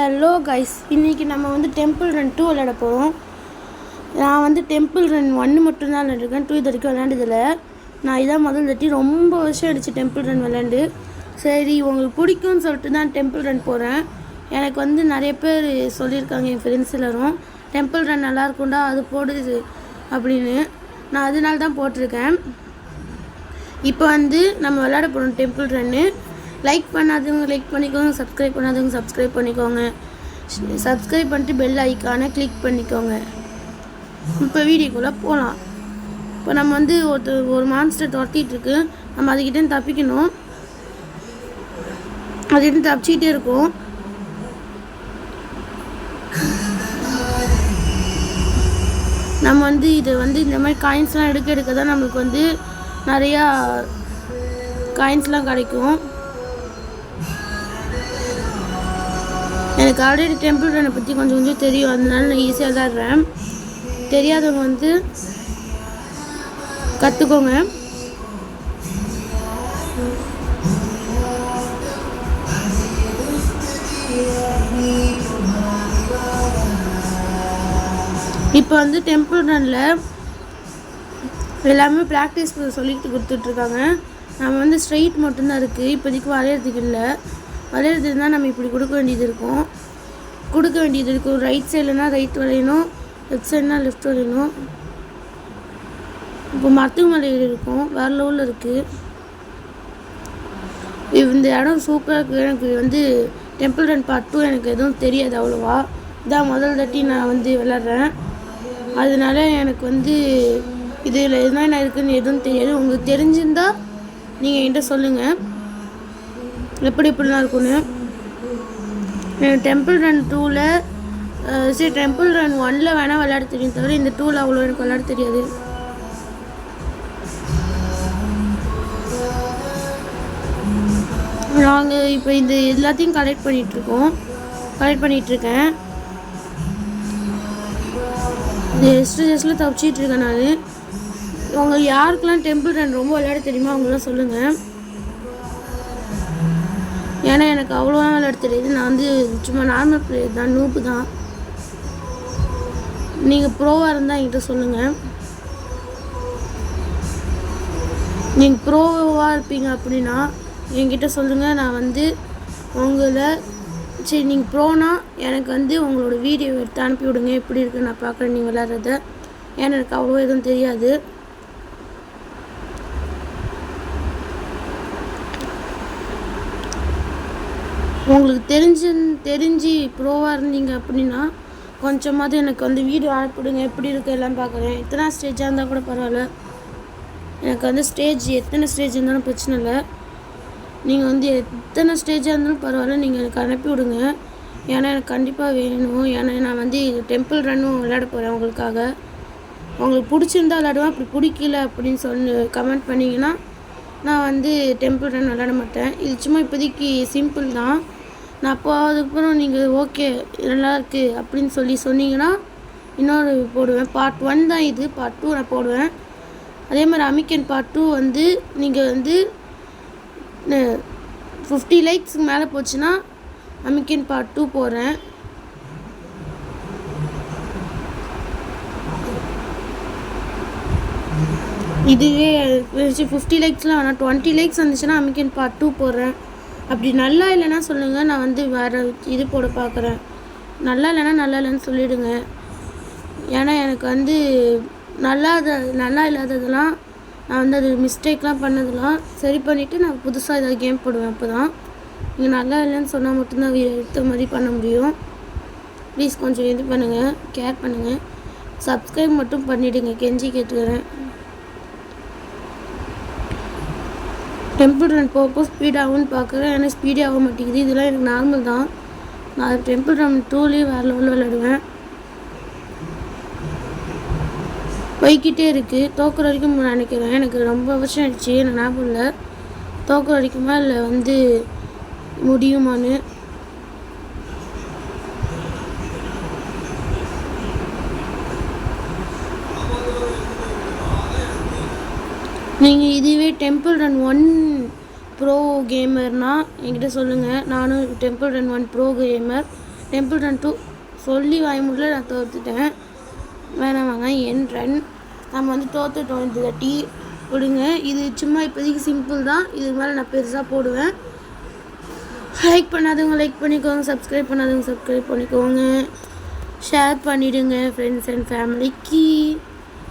Hello guys, இன்றைக்கி நம்ம வந்து டெம்பிள் ரன் 2 விளையாட போகிறோம். நான் வந்து டெம்பிள் ரன் 1 மட்டும்தான் விளையாண்டுருக்கேன். 2 இது வரைக்கும் விளையாண்டதில்லை. நான் இதான் முதல் தட்டி ரொம்ப வருஷம் ஆயிடுச்சு டெம்பிள் ரன் விளையாண்டு. சரி, உங்களுக்கு பிடிக்கும்னு சொல்லிட்டு தான் டெம்பிள் ரன் போகிறேன். எனக்கு வந்து நிறைய பேர் சொல்லியிருக்காங்க, என் ஃப்ரெண்ட்ஸ் எல்லோரும் டெம்பிள் ரன் நல்லாயிருக்கும்டா, அது போடுது அப்படின்னு. நான் அதனால தான் போட்டிருக்கேன். இப்போ வந்து நம்ம விளையாட போகிறோம் டெம்பிள் ரன்னு. லைக் பண்ணாதவங்க லைக் பண்ணிக்கோங்க, சப்ஸ்கிரைப் பண்ணாதவங்க சப்ஸ்கிரைப் பண்ணிக்கோங்க. சப்ஸ்கிரைப் பண்ணிட்டு பெல் ஐக்கானை கிளிக் பண்ணிக்கோங்க. இப்போ வீடியோக்குள்ளே போகலாம். இப்போ நம்ம வந்து ஒரு மான்ஸ்டர் துரத்திட்டுருக்கு. நம்ம அதுக்கிட்டே தப்பிக்கணும். அதுக்கிட்ட தப்பிச்சிக்கிட்டே இருக்கும். நம்ம வந்து இதை வந்து இந்த மாதிரி காயின்ஸ்லாம் எடுக்க தான் நம்மளுக்கு வந்து நிறையா காயின்ஸ்லாம் கிடைக்கும். எனக்கு ஆல்ரெடி டெம்பிள் ரன்னை பற்றி கொஞ்சம் தெரியும், அதனால நான் ஈஸியாக விளையாடுறேன். தெரியாதவங்க வந்து கற்றுக்கோங்க. இப்போ வந்து டெம்பிள் ரன்னில் எல்லாமே ப்ராக்டிஸ் சொல்லிட்டு கொடுத்துட்ருக்காங்க. நம்ம வந்து ஸ்ட்ரெயிட் மட்டும்தான் இருக்குது, இப்போதைக்கு வரைகிறதுக்கு இல்லை. வரைகிறது இருந்தால் நம்ம இப்படி கொடுக்க வேண்டியது இருக்கும். ரைட் சைட்லனா ரைட் வரையணும், லெஃப்ட் சைட்னா லெஃப்ட் வரையணும். இப்போ மரத்துக்கு மலை இருக்கும், வேறு லெவலில் இருக்குது. இந்த இடம் சூப்பராக இருக்குது. எனக்கு வந்து டெம்பிள் ரன் பார்ட் 2 எனக்கு எதுவும் தெரியாது அவ்வளோவா. இதான் முதல் தட்டி நான் வந்து விளாட்றேன். அதனால எனக்கு வந்து இதில் என்னென்ன இருக்குதுன்னு எதுவும் தெரியாது. உங்களுக்கு தெரிஞ்சிருந்தால் நீங்கள் என்கிட்ட சொல்லுங்கள் எப்படிலாம் இருக்குன்னு. டெம்பிள் ரன் 2ல் டெம்பிள் ரன் 1ல் வேணால் விளையாட தெரியும், தவிர இந்த 2ல் அவ்வளோ எனக்கு விளையாட தெரியாது. நாங்கள் இப்போ இந்த எல்லாத்தையும் கலெக்ட் பண்ணிகிட்ருக்கேன். இந்த எஸ்டில் தப்பிச்சிட்ருக்கேன் நான். உங்களுக்கு யாருக்கெல்லாம் டெம்பிள் ரன் ரொம்ப விளையாட தெரியுமோ அவங்களாம் சொல்லுங்கள். ஏன்னா எனக்கு அவ்வளோவா விளையாட தெரியாது. நான் வந்து சும்மா நார்மல் பிளேயர் தான், நூப்பு தான். நீங்கள் ப்ரோவாக இருந்தால் என்கிட்ட சொல்லுங்கள். நீங்கள் ப்ரோவாக இருப்பீங்க அப்படின்னா என்கிட்ட சொல்லுங்கள். நான் வந்து நீங்கள் ப்ரோனா எனக்கு வந்து உங்களோட வீடியோ எடுத்து அனுப்பி விடுங்க, எப்படி இருக்குன்னு நான் பார்க்குறேன் நீங்கள் விளையாடுறத. ஏன்னா எனக்கு அவ்வளோ எதுவும் தெரியாது. உங்களுக்கு தெரிஞ்சு ப்ரோவாக இருந்தீங்க அப்படின்னா கொஞ்சமாவது எனக்கு வந்து வீடியோ அனுப்பிவிடுங்க, எப்படி இருக்குது எல்லாம் பார்க்குறேன். எத்தனை ஸ்டேஜாக இருந்தால் கூட பரவாயில்ல. எனக்கு வந்து எத்தனை ஸ்டேஜ் இருந்தாலும் பிரச்சனை இல்லை. நீங்கள் வந்து எத்தனை ஸ்டேஜாக இருந்தாலும் பரவாயில்ல, நீங்கள் எனக்கு அனுப்பி விடுங்க. ஏன்னா எனக்கு கண்டிப்பாக வேணும். ஏன்னா நான் வந்து டெம்பிள் ரன்னும் விளையாட போகிறேன் உங்களுக்காக. உங்களுக்கு பிடிச்சிருந்தா விளையாடுவேன், அப்படி பிடிக்கல அப்படின்னு சொல்லி கமெண்ட் பண்ணிங்கன்னா நான் வந்து டெம்பிள் ரன் விளையாட மாட்டேன். இது சும்மா இப்போதைக்கு சிம்பிள் தான். நான் அப்போ அதுக்கப்புறம் நீங்கள் ஓகே நல்லாயிருக்கு அப்படின்னு சொன்னீங்கன்னா இன்னொரு போடுவேன். பார்ட் 1 தான் இது, பார்ட் 2 நான் போடுவேன். அதே மாதிரி அமிக்கன் பார்ட் 2 வந்து நீங்கள் வந்து 50 லைக்ஸுக்கு மேலே போச்சுன்னா அமிக்கன் பார்ட் 2 போடுறேன். இதுவே 50 லைக்ஸ்லாம் வேணாம், 20 லைக்ஸ் வந்துச்சுன்னா அமிக்கன் பார்ட் 2 போடுறேன். அப்படி நல்லா இல்லைன்னா சொல்லுங்கள், நான் வந்து வேறு இது போட பார்க்குறேன். நல்லா இல்லைன்னு சொல்லிவிடுங்க. ஏன்னா எனக்கு வந்து நல்லா இல்லாததெல்லாம் நான் வந்து அது மிஸ்டேக்லாம் பண்ணதெல்லாம் சரி பண்ணிவிட்டு நான் புதுசாக ஏதாவது கேம் போடுவேன். அப்போ தான் நீங்கள் நல்லா இல்லைன்னு சொன்னால் மட்டும்தான் எடுத்த மாதிரி பண்ண முடியும். ப்ளீஸ் கொஞ்சம் இது பண்ணுங்கள், கேர் பண்ணுங்கள். சப்ஸ்கிரைப் மட்டும் பண்ணிவிடுங்க, கெஞ்சி கேட்டுக்கிறேன். டெம்பிள் ரன் போக ஸ்பீடாகும்னு பார்க்குறேன். ஏன்னா ஸ்பீடே ஆக மாட்டேங்குது. இதெல்லாம் எனக்கு நார்மல் தான். நான் டெம்பிள் ரன் 2லேயும் வேறு லெவலில் விளையாடுவேன். போய்கிட்டே இருக்குது, தோக்குற வரைக்கும் நினைக்கிறேன். எனக்கு ரொம்ப வருஷம் ஆயிடுச்சு, நான் ஞாபகம் இல்லை தோக்குற வரைக்குமா இல்லை வந்து முடியுமான்னு. நீங்கள் இதுவே டெம்பிள் ரன் 1 ப்ரோ கேமர்னால் என்கிட்ட சொல்லுங்கள். நானும் Temple Run 1 bro gamer. Temple Run 2 சொல்லி வாய் முடியல, நான் தோற்றுட்டேன். வேணாம் வாங்க, என் ரன் நம்ம வந்து தோற்றுட்டோம். இந்த கட்டி விடுங்க. இது சும்மா இப்போதைக்கு சிம்பிள் தான். இதுக்கு மேலே நான் பெருசாக போடுவேன். லைக் பண்ணாதவங்க லைக் பண்ணிக்கோங்க, சப்ஸ்கிரைப் பண்ணாதவங்க சப்ஸ்கிரைப் பண்ணிக்கோங்க, ஷேர் பண்ணிவிடுங்க ஃப்ரெண்ட்ஸ் அண்ட் ஃபேமிலிக்கு.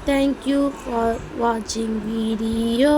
தேங்க்யூ ஃபார் வாட்சிங் வீடியோ.